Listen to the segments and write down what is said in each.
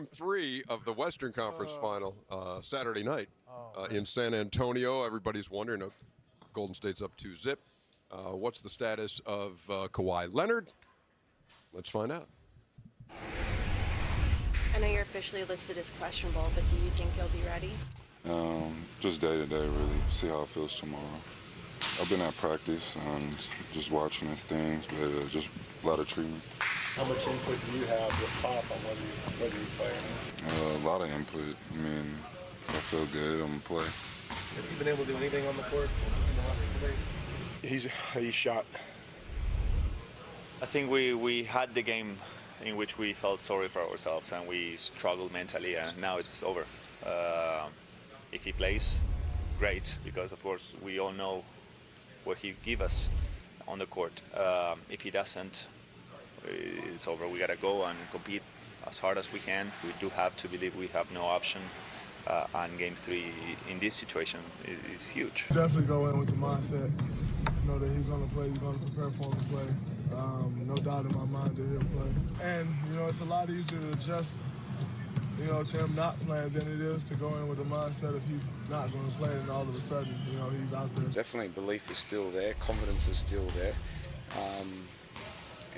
Game 3 of the Western Conference Final Saturday night in San Antonio. Everybody's wondering, Golden State's up 2-0. What's the status of Kawhi Leonard? Let's find out. I know you're officially listed as questionable, but do you think he'll be ready? Just day to day, really. See how it feels tomorrow. I've been at practice and just watching his things, but just a lot of treatment. How much input do you have with Pop on whether you play? A lot of input. I mean, if I feel good, I'm gonna play. Has he been able to do anything on the court in the last couple days? He's shot. I think we had the game in which we felt sorry for ourselves and we struggled mentally, and now it's over. If he plays, great, because of course we all know what he gives us on the court. If he doesn't, it's over. We gotta go and compete as hard as we can. We do have to believe we have no option. And Game 3 in this situation is huge. Definitely go in with the mindset, know that he's going to play, he's going to prepare for him to play. No doubt in my mind that he'll play. And, it's a lot easier to adjust, to him not playing than it is to go in with the mindset if he's not going to play and all of a sudden, he's out there. Definitely belief is still there, confidence is still there.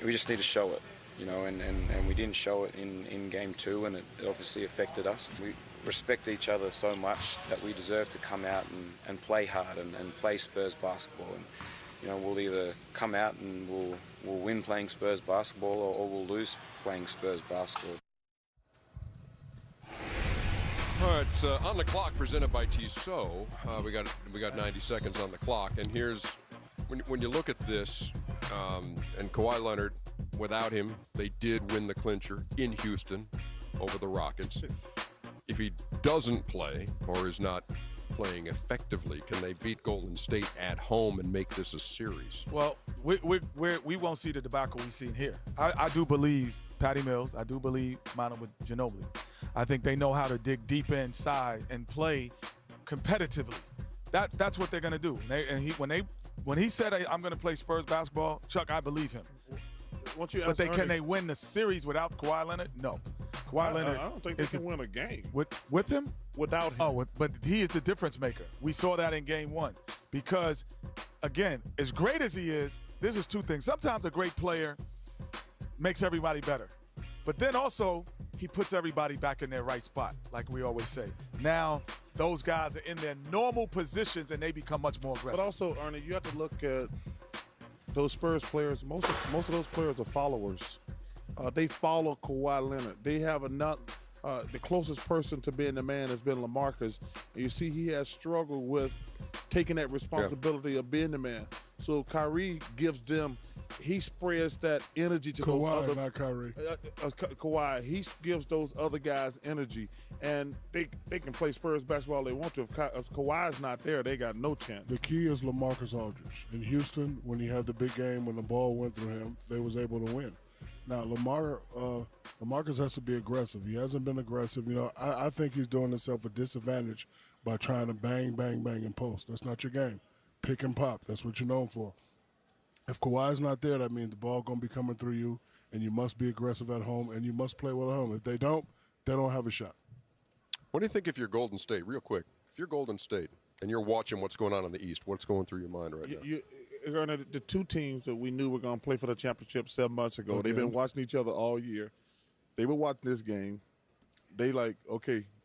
We just need to show it, and we didn't show it in Game 2, and it obviously affected us. We respect each other so much that we deserve to come out and play hard and play Spurs basketball. And we'll either come out and we'll win playing Spurs basketball or we'll lose playing Spurs basketball. All right, on the clock presented by Tissot. We got 90 seconds on the clock, and here's when you look at this, and Kawhi Leonard, without him, they did win the clincher in Houston over the Rockets. If he doesn't play or is not playing effectively, can they beat Golden State at home and make this a series? Well, we won't see the debacle we've seen here. I do believe Patty Mills. I do believe Manu Ginobili. I think they know how to dig deep inside and play competitively. That's what they're going to do. When he said, I'm going to play Spurs basketball, Chuck, I believe him. Can they win the series without Kawhi Leonard? No. Kawhi Leonard. I don't think they can win a game with him. Without him. Oh, but he is the difference maker. We saw that in Game 1. Because, again, as great as he is, this is two things. Sometimes a great player makes everybody better. But then also, he puts everybody back in their right spot, like we always say. Now, those guys are in their normal positions, and they become much more aggressive. But also, Ernie, you have to look at those Spurs players. Most of those players are followers. They follow Kawhi Leonard. They have the closest person to being the man has been LaMarcus. And you see he has struggled with taking that responsibility of being the man. So Kyrie gives them, he spreads that energy to Kawhi, those other, not Kyrie. Kawhi, he gives those other guys energy. And they can play Spurs basketball they want to. If Kawhi's not there, they got no chance. The key is LaMarcus Aldridge. In Houston, when he had the big game, when the ball went through him, they was able to win. Now, LaMarcus has to be aggressive. He hasn't been aggressive. I think he's doing himself a disadvantage by trying to bang, bang, bang and post. That's not your game. Pick and pop. That's what you're known for. If Kawhi's not there, that means the ball going to be coming through you, and you must be aggressive at home, and you must play well at home. If they don't have a shot. What do you think if you're Golden State, real quick, if you're Golden State and you're watching what's going on in the East, what's going through your mind right now? The two teams that we knew were going to play for the championship 7 months ago, they've been watching each other all year. They were watching this game. They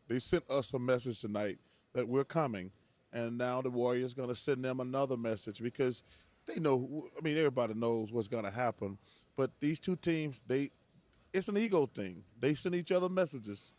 they sent us a message tonight that we're coming, and now the Warriors going to send them another message because they know, everybody knows what's going to happen. But these two teams, it's an ego thing. They send each other messages.